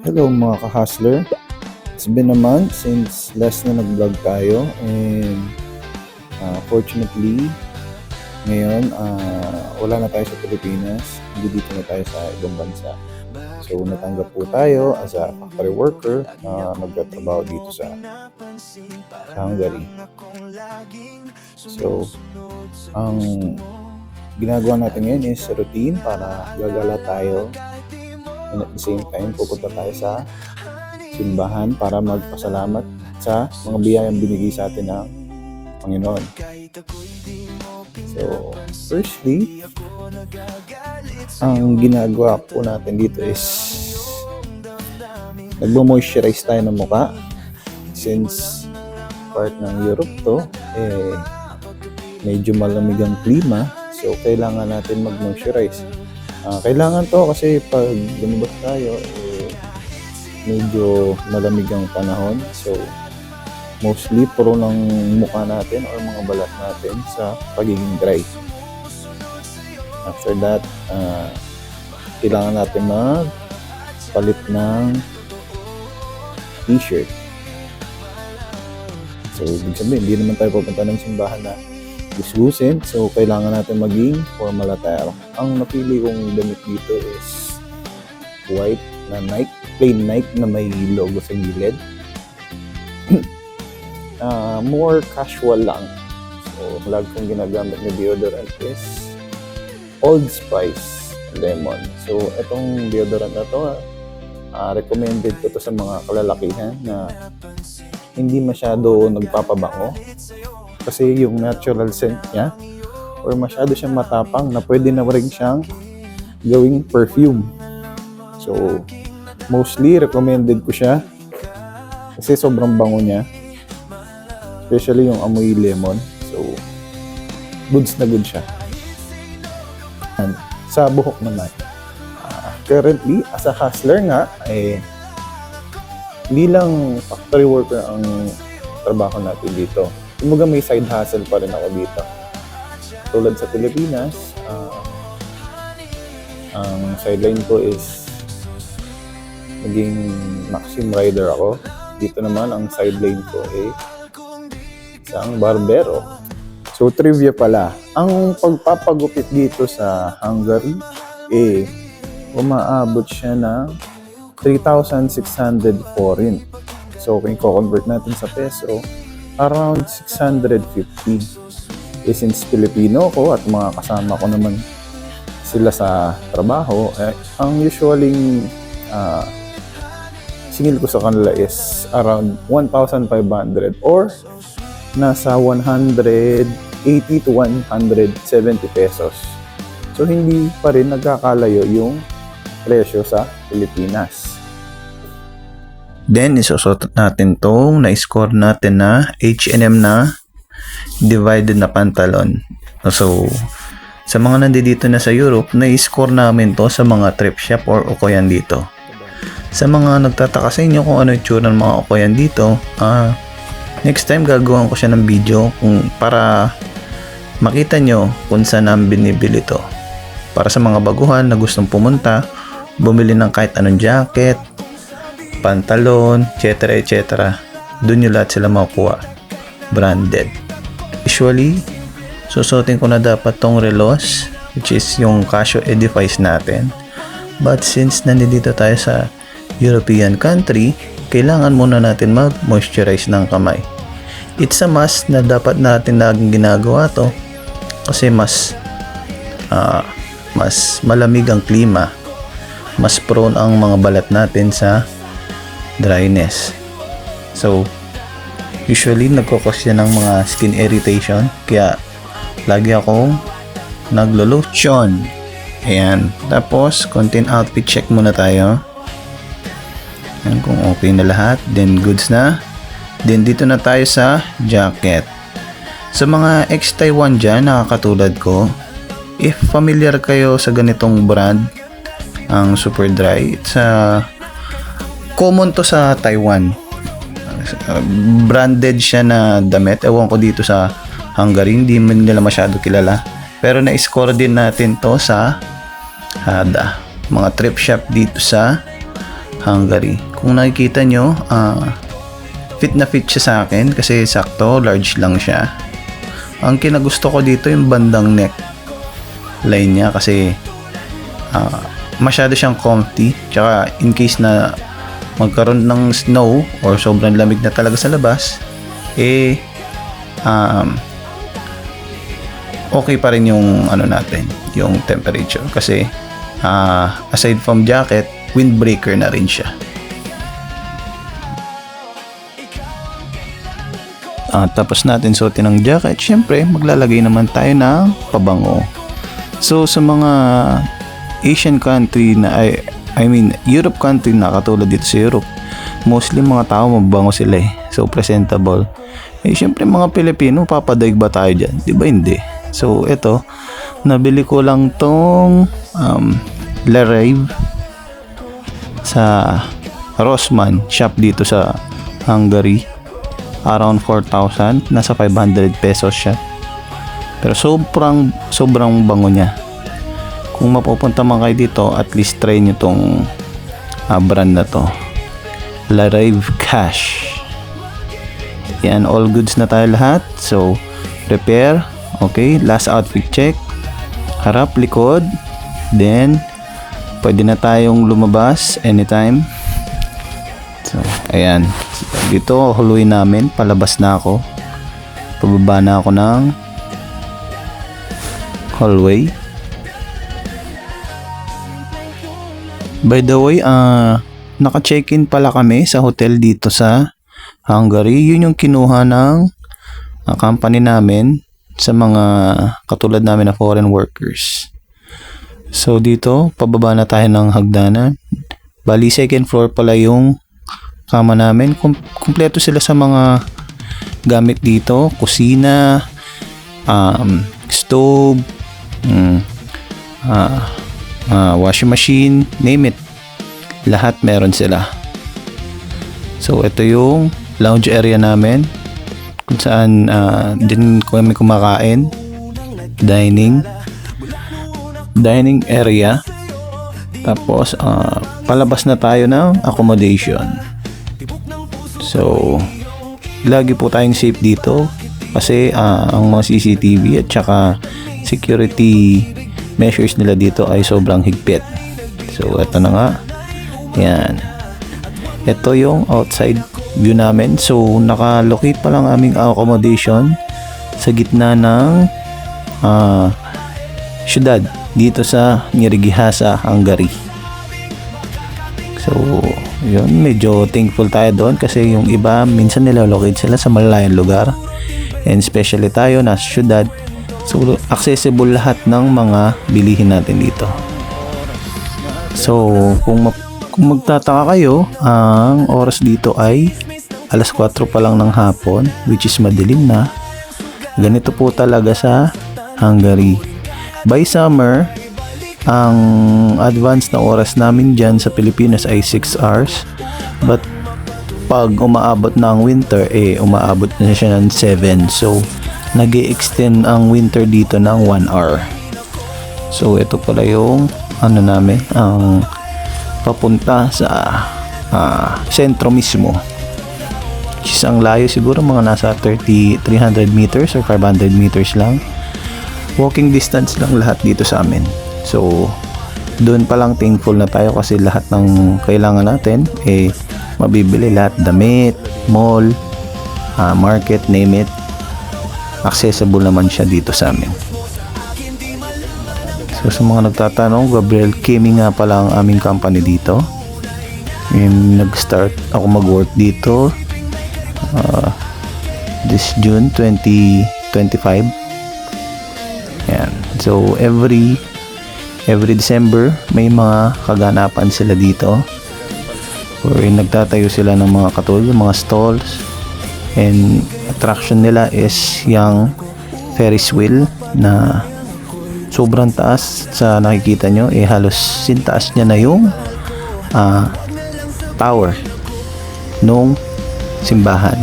Hello mga ka-hustler. It's been a month since last na nag-vlog tayo and fortunately ngayon wala na tayo sa Pilipinas, hindi dito na tayo sa ibang bansa. So natanggap po tayo as a factory worker na nagtatrabaho dito sa Hungary. So ang ginagawa natin ngayon is routine para gagala tayo and at the same time pupunta tayo sa simbahan para magpasalamat sa mga biyayang binigay sa atin ng Panginoon. So, firstly, ang ginagawa po natin dito is nagmo-moisturize tayo ng mukha since part ng Europe to, medyo malamig ang klima, so kailangan natin mag-moisturize. Kailangan to kasi pag lumabas tayo, medyo malamig ang panahon. So, mostly puro ng mukha natin or mga balat natin sa pagiging dry. After that, kailangan natin magpalit ng t-shirt. So, ibig sabihin, hindi naman tayo pupunta ng simbahan na gusgusin. So, kailangan natin maging formal attire. Ang napili kong damit dito is white na Nike, plain Nike na may logo sa gilid. More casual lang. So, lagi kong ginagamit na deodorant is Old Spice Lemon. So, itong deodorant na to, recommended ko to sa mga kalalakihan na hindi masyado nagpapabango. Kasi yung natural scent niya, or masyado siyang matapang na pwede na rin siyang gawing perfume. So, mostly recommended ko siya kasi sobrang bango niya. Especially yung amoy lemon. So, goods na good siya. And sa buhok naman, currently, as a hustler nga, hindi lang factory worker ang trabaho natin dito. Kumbaga may side hustle pa rin ako dito. Tulad sa Pilipinas, ang sideline ko is naging Maxim rider ako. Dito naman ang sideline ko isang barbero. So trivia pala, ang pagpapagupit dito sa Hungary umaabot siya ng 3,600 foreign. So kung i-convert natin sa peso, around 650. Since Filipino ko at mga kasama ko naman sila sa trabaho, ang usually singil ko sa kanila is around 1,500 or nasa 180 to 170 pesos. So hindi pa rin nagkakalayo yung presyo sa Pilipinas. Then isusot natin tong na-score natin na H&M na divided na pantalon. So sa mga nandito na sa Europe, na-score namin to sa mga thrift shop or Okoyan dito. Sa mga nagtataka sa inyo kung ano yung tsura ng mga Okoyan dito, next time gagawin ko siya ng video para makita nyo kung saan namin binibili to. Para sa mga baguhan na gustong pumunta, bumili ng kahit anong jacket, pantalon, etc. etc. Doon nyo lahat sila makukuha. Branded. Usually, susuotin ko na dapat tong relos, which is yung Casio Edifice natin. But since nandito tayo sa European country, kailangan muna natin mag-moisturize ng kamay. It's a must na dapat natin laging ginagawa to kasi mas malamig ang klima. Mas prone ang mga balat natin sa dryness. So, usually nagkakos yan ng mga skin irritation. Kaya, lagi akong naglo-lotion. Ayan. Tapos, konting outfit check muna tayo. Ayan, kung okay na lahat. Then, goods na. Then, dito na tayo sa jacket. Sa mga ex-Taiwan dyan, nakakatulad ko, if familiar kayo sa ganitong brand, ang Superdry, it's common to sa Taiwan. Branded siya na damit. Ewan ko dito sa Hungary, hindi man nila masyado kilala. Pero na-score din natin to sa HADA. Mga thrift shop dito sa Hungary. Kung nakikita nyo, fit na fit siya sa akin kasi sakto, large lang siya. Ang kinagusto ko dito yung bandang neck line niya kasi masyado siyang comfy, tsaka in case na magkaroon ng snow or sobrang lamig na talaga sa labas, okay pa rin yung natin, yung temperature kasi aside from jacket, windbreaker na rin siya. Tapos natin suotin ng jacket, syempre maglalagay naman tayo ng pabango. So sa mga Asian country na Europe country na katulad dito sa Europe, mostly mga tao mabango sila so presentable. Syempre mga Pilipino, papadaig ba tayo dyan? Di ba hindi? So ito, nabili ko lang tong La Rave sa Rossmann shop dito sa Hungary. Around 4,000, nasa 500 pesos siya. Pero sobrang bango niya. Kung mapupunta man kayo dito, at least try nyo tong brand na to, La Rave Cash. Yan, all goods na tayo lahat. So prepare. Okay, last outfit check, harap, likod, then pwede na tayong lumabas anytime. So ayan, dito huluin namin, palabas na ako, pababa na ako ng hallway. By the way, naka-check-in pala kami sa hotel dito sa Hungary. Yun yung kinuha ng company namin sa mga katulad namin na foreign workers. So dito, pababa na tayo ng hagdanan. Bali, second floor pala yung kama namin. Kumpleto sila sa mga gamit dito. Kusina, stove, washing machine, name it. Lahat meron sila. So ito yung lounge area namin, kung saan din kami kumakain. Dining area. Tapos palabas na tayo ng accommodation. So lagi po tayong safe dito kasi ang mga CCTV at saka security measures nila dito ay sobrang higpit. So ito na nga, yan, ito yung outside view namin. So nakalocate pa lang aming accommodation sa gitna ng syudad dito sa Nyíregyháza, Hungary. So yun, medyo thankful tayo doon kasi yung iba minsan nilalocate sila sa malalayang lugar, and especially tayo nasa syudad. So accessible lahat ng mga bilihin natin dito. So kung magtataka kayo, ang oras dito ay alas 4 pa lang ng hapon, which is madilim na. Ganito po talaga sa Hungary. By summer, ang advance na oras namin dyan sa Pilipinas ay 6 hours. But pag umaabot na ang winter, umaabot na siya ng 7. So nag-i-extend ang winter dito ng 1 hour. So ito pala yung namin, ang papunta sa sentro mismo. Ang layo siguro mga nasa 300 meters or 500 meters lang. Walking distance lang lahat dito sa amin. So doon pa lang thankful na tayo kasi lahat ng kailangan natin mabibili, lahat, damit, mall, market, name it, accessible naman siya dito sa amin. So sa mga nagtatanong, Gabriel Kimi nga pala ang aming company dito. Nag-start ako mag-work dito this June 2025. Yan. So every December may mga kaganapan sila dito, or nagtatayo sila ng mga katulad mga stalls, and attraction nila is yung Ferris wheel na sobrang taas. Sa nakikita nyo, halos sintaas niya na yung tower nung simbahan.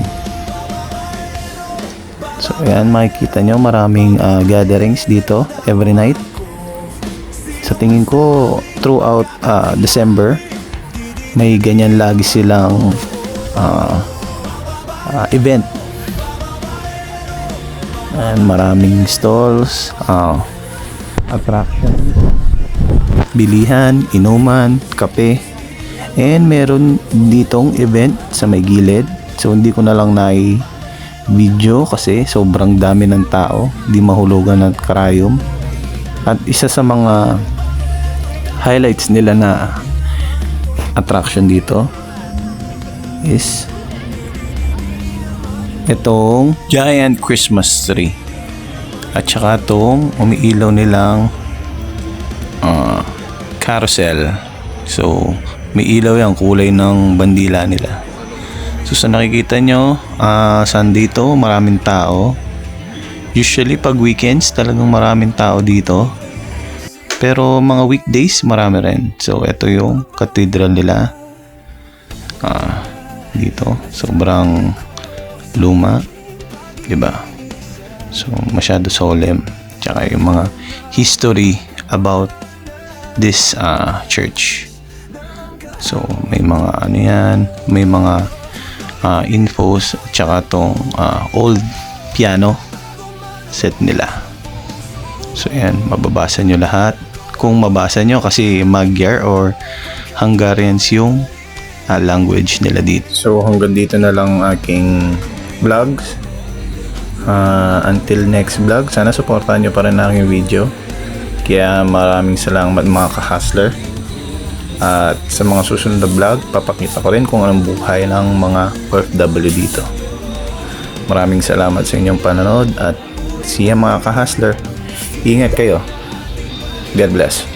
So ayan, makikita nyo maraming gatherings dito every night. Sa tingin ko throughout December may ganyan lagi silang event. And maraming stalls, attraction, bilihan, inuman, kape. And meron ditong event sa may gilid. So hindi ko na lang video kasi sobrang dami ng tao, di mahulugan ng karayom. At isa sa mga highlights nila na attraction dito is itong giant Christmas tree at saka itong umiilaw nilang carousel. So may ilaw yung kulay ng bandila nila. So sa nakikita nyo, Sunday to, maraming tao. Usually pag weekends talagang maraming tao dito, pero mga weekdays marami rin. So ito yung cathedral nila dito, sobrang luma, diba? So masyado solemn. Tsaka yung mga history about this church. So may mga ano yan, may mga infos, tsaka tong old piano set nila. So yan, mababasa nyo lahat. Kung mabasa nyo, kasi Magyar or Hungarians yung language nila dito. So hanggang dito na lang aking vlogs. Until next vlog, sana supportahan nyo pa rin ang aking video. Kaya maraming salamat mga ka-hustler. At sa mga susunod na vlog, papakita ko rin kung anong buhay ng mga OFW dito. Maraming salamat sa inyong panonood at see ya mga ka-hustler. Ingat kayo. God bless.